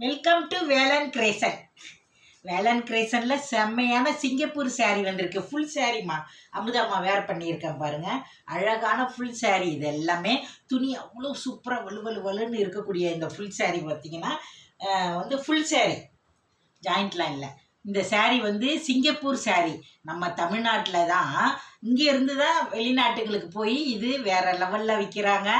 Welcome to Velan creation. வேலன் கிரேசனில் செம்மையான சிங்கப்பூர் சாரீ வந்திருக்கு. ஃபுல் சாரீமா அமுதாம்மா வேர் பண்ணியிருக்கேன் பாருங்கள். அழகான ஃபுல் சாரீ. இது எல்லாமே துணி அவ்வளோ சூப்பராக வலுவலுன்னு இருக்கக்கூடிய இந்த ஃபுல் சாரீ பார்த்திங்கன்னா ஃபுல் சாரீ ஜாயிண்ட்லாம் இல்லை. இந்த சாரீ சிங்கப்பூர் சாரீ. நம்ம தமிழ்நாட்டில் தான், இங்கே இருந்து தான் வெளிநாட்டுகளுக்கு போய் இது வேறு லெவலில் விற்கிறாங்க.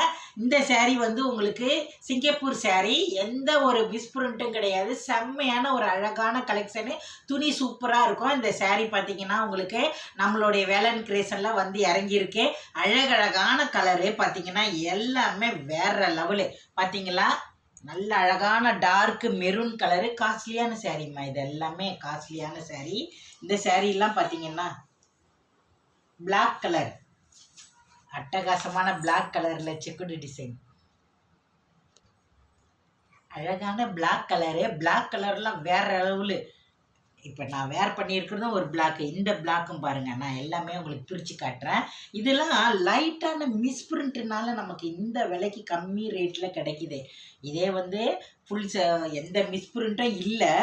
இந்த சாரீ உங்களுக்கு சிங்கப்பூர் சாரீ. எந்த ஒரு மிஸ்பிரிண்ட்டும் கிடையாது. செம்மையான ஒரு அழகான கலெக்ஷனு. துணி சூப்பராக இருக்கும். இந்த சாரீ பார்த்திங்கன்னா உங்களுக்கு நம்மளுடைய வேலன் கிரேசனில் இறங்கியிருக்கு. அழகழகான கலரு பார்த்திங்கன்னா எல்லாமே வேறு லெவலு. பார்த்திங்களா, நல்ல அழகான டார்க் மெரூன் கலரு. காஸ்ட்லியான சாரீம்மா. இது எல்லாமே காஸ்ட்லியான சாரீ. இந்த சாரீலாம் பார்த்தீங்கன்னா பிளாக் கலர், அட்டகாசமான பிளாக் கலரில் செக்குடு டிசைன். அழகான பிளாக் கலரு. பிளாக் கலர்லாம் வேற அளவில். இப்போ நான் வேர் பண்ணியிருக்கிறதும் ஒரு பிளாக்கு. இந்த பிளாக்கும் பாருங்கள், நான் எல்லாமே உங்களுக்கு பிரித்து காட்டுறேன். இதெல்லாம் லைட்டான மிஸ்பிரிண்ட்னால நமக்கு இந்த விலைக்கு கம்மி ரேட்டில் கிடைக்கிது. இதே ஃபுல் எந்த மிஸ்பிரிண்ட்டும் இல்லை.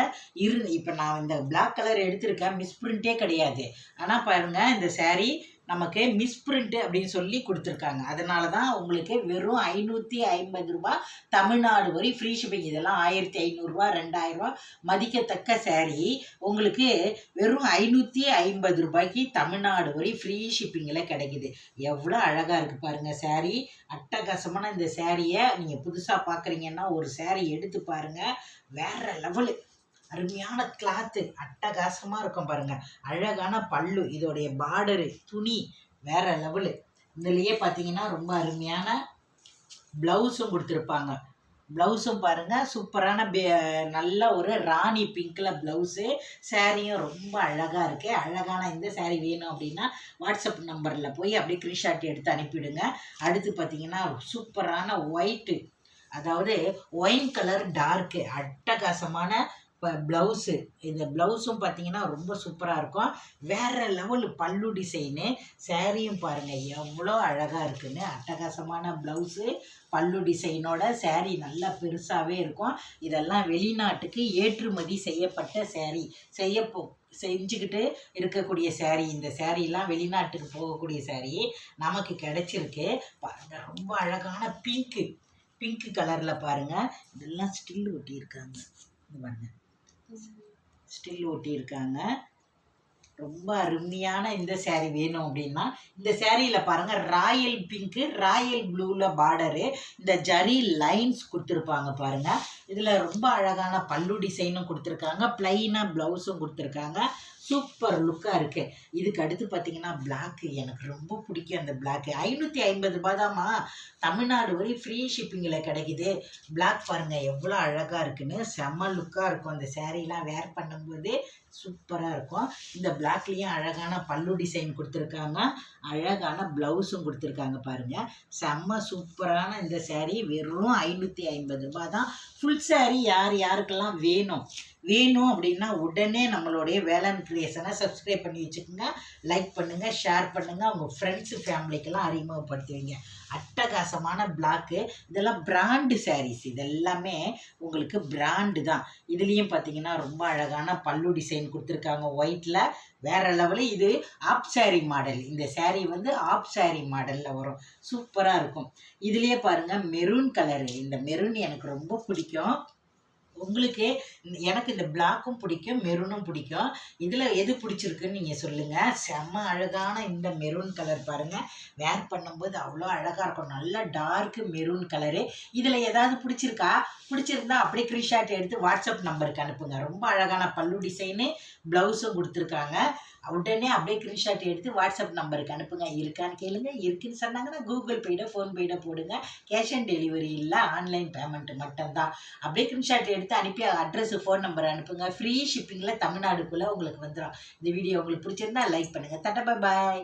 இப்போ நான் இந்த பிளாக் கலர் எடுத்திருக்கேன், மிஸ்பிரிண்ட்டே கிடையாது. ஆனால் பாருங்கள், இந்த சாரீ நமக்கு மிஸ்பிரிண்ட்டு அப்படின்னு சொல்லி கொடுத்துருக்காங்க. அதனால தான் உங்களுக்கு வெறும் 550 ரூபா தமிழ்நாடு வரை ஃப்ரீ ஷிப்பிங். இதெல்லாம் 1500 2000 மதிக்கத்தக்க சாரீ உங்களுக்கு வெறும் 550 ரூபாய்க்கு தமிழ்நாடு வரை ஃப்ரீ ஷிப்பிங்கில் கிடைக்குது. எவ்வளோ அழகாக இருக்குது பாருங்கள் சாரீ. அட்டகாசமான இந்த சாரியை நீங்கள் புதுசாக பார்க்குறீங்கன்னா ஒரு சாரீ எடுத்து பாருங்கள். வேறு லெவலு. அருமையான கிளாத்து, அட்டகாசமாக இருக்கும் பாருங்கள். அழகான பல்லு, இதோடைய பார்டரு, துணி வேறு லெவலு. இதுலேயே பார்த்தீங்கன்னா ரொம்ப அருமையான ப்ளவுஸும் கொடுத்துருப்பாங்க. ப்ளவுஸும் பாருங்கள் சூப்பரான நல்ல ஒரு ராணி பிங்க்கில் ப்ளவுஸு. சாரியும் ரொம்ப அழகாக இருக்குது. அழகான இந்த சாரீ வேணும் அப்படின்னா வாட்ஸ்அப் நம்பரில் போய் அப்படியே ஸ்க்ரீன்ஷாட் எடுத்து அனுப்பிவிடுங்க. அடுத்து பார்த்திங்கன்னா சூப்பரான ஒயிட்டு, அதாவது ஒயின் கலர் டார்க்கு, அட்டகாசமான ப்ளவுஸு. இந்த ப்ளவுஸும் பார்த்திங்கன்னா ரொம்ப சூப்பராக இருக்கும். வேறு லெவல் பல்லு டிசைனு. சாரியும் பாருங்கள் எவ்வளோ அழகாக இருக்குன்னு. அட்டகாசமான ப்ளவுஸு, பல்லு டிசைனோட சாரீ நல்லா பெருசாகவே இருக்கும். இதெல்லாம் வெளிநாட்டுக்கு ஏற்றுமதி செய்யப்பட்ட சாரீ. செஞ்சுக்கிட்டு இருக்கக்கூடிய சாரீ. இந்த சாரீலாம் வெளிநாட்டுக்கு போகக்கூடிய சாரீ நமக்கு கிடைச்சிருக்கு. பாருங்கள், ரொம்ப அழகான பிங்க்கு கலரில் பாருங்கள். இதெல்லாம் ஸ்டில் ஒட்டியிருக்காங்க. இது பாருங்கள், ஸ்டில் ஒட்டியிருக்காங்க. ரொம்ப அருமையான இந்த சாரீ வேணும் அப்படின்னா இந்த சாரியில் பாருங்கள், ராயல் பிங்க்கு ராயல் ப்ளூவில் பார்டரு, இந்த ஜரி லைன்ஸ் கொடுத்துருப்பாங்க பாருங்கள். இதில் ரொம்ப அழகான பல்லு டிசைனும் கொடுத்துருக்காங்க, ப்ளைனாக ப்ளவுஸும் கொடுத்துருக்காங்க. சூப்பர் லுக்காக இருக்குது. இதுக்கு அடுத்து பார்த்திங்கன்னா பிளாக்கு. எனக்கு ரொம்ப பிடிக்கும் அந்த பிளாக்கு. 550 ரூபா தாம்மா தமிழ்நாடு வரை ஃப்ரீ ஷிப்பிங்கில் கிடைக்கிது. பிளாக் பாருங்கள் எவ்வளோ அழகாக இருக்குன்னு. செம்ம லுக்காக இருக்கும். அந்த சாரீலாம் வேர் பண்ணும்போது சூப்பராக இருக்கும். இந்த பிளாக்லேயும் அழகான பல்லு டிசைன் கொடுத்துருக்காங்க, அழகான ப்ளவுஸும் கொடுத்துருக்காங்க பாருங்கள். செம்ம சூப்பரான இந்த சாரீ வெறும் 550 ரூபா தான். ஃபுல் சாரீ யாருக்கெல்லாம் வேணும் அப்படின்னா உடனே நம்மளுடைய வேலன் கிரியேஷனை சப்ஸ்கிரைப் பண்ணி வச்சுக்கோங்க. லைக் பண்ணுங்கள், ஷேர் பண்ணுங்கள். உங்கள் ஃப்ரெண்ட்ஸு ஃபேமிலிக்கெல்லாம் அறிமுகப்படுத்துவீங்க. அட்டகாசமான பிளாக்கு. இதெல்லாம் பிராண்டு சாரீஸ். இதெல்லாமே உங்களுக்கு பிராண்டு தான். இதுலேயும் பார்த்தீங்கன்னா ரொம்ப அழகான பல்லு டிசைன் கொடுத்துருக்காங்க ஒயிட்டில். வேறு லெவலு. இது ஆப் சாரீ மாடல். இந்த சாரீ ஆப் சாரீ மாடலில் வரும். சூப்பராக இருக்கும். இதுலேயே பாருங்கள் மெரூன் கலரு. இந்த மெரூன் எனக்கு ரொம்ப பிடிக்கும். உங்களுக்கு எனக்கு இந்த பிளாக்கும் பிடிக்கும், மெரூனும் பிடிக்கும். இதில் எது பிடிச்சிருக்குன்னு நீங்கள் சொல்லுங்கள். செம்ம அழகான இந்த மெரூன் கலர் பாருங்கள். வேர் பண்ணும்போது அவ்வளோ அழகாக இருக்கும். நல்ல டார்க்கு மெரூன் கலரு. இதில் ஏதாவது பிடிச்சிருந்தா அப்படியே ஸ்க்ரீன்ஷாட் எடுத்து வாட்ஸ்அப் நம்பருக்கு அனுப்புங்க. ரொம்ப அழகான பல்லு டிசைனு, ப்ளவுஸும் கொடுத்துருக்காங்க. உடனே அப்படியே ஸ்க்ரீன்ஷாட் எடுத்து வாட்ஸ்அப் நம்பருக்கு அனுப்புங்க. இருக்கான்னு கேளுங்க. இருக்குன்னு சொன்னாங்கன்னா கூகுள் பேட ஃபோன்பேட போடுங்க. கேஷ் ஆன் டெலிவரி இல்லை, ஆன்லைன் பேமெண்ட் மட்டும்தான். அப்படியே ஸ்க்ரீன்ஷாட் எடுத்து அனுப்பி அட்ரஸ் ஃபோன் நம்பர் அனுப்புங்க. ஃப்ரீ ஷிப்பிங்கில் தமிழ்நாடுக்குள்ளே உங்களுக்கு வந்துடும். இந்த வீடியோ உங்களுக்கு பிடிச்சிருந்தா லைக் பண்ணுங்கள். டாடா, பாய்.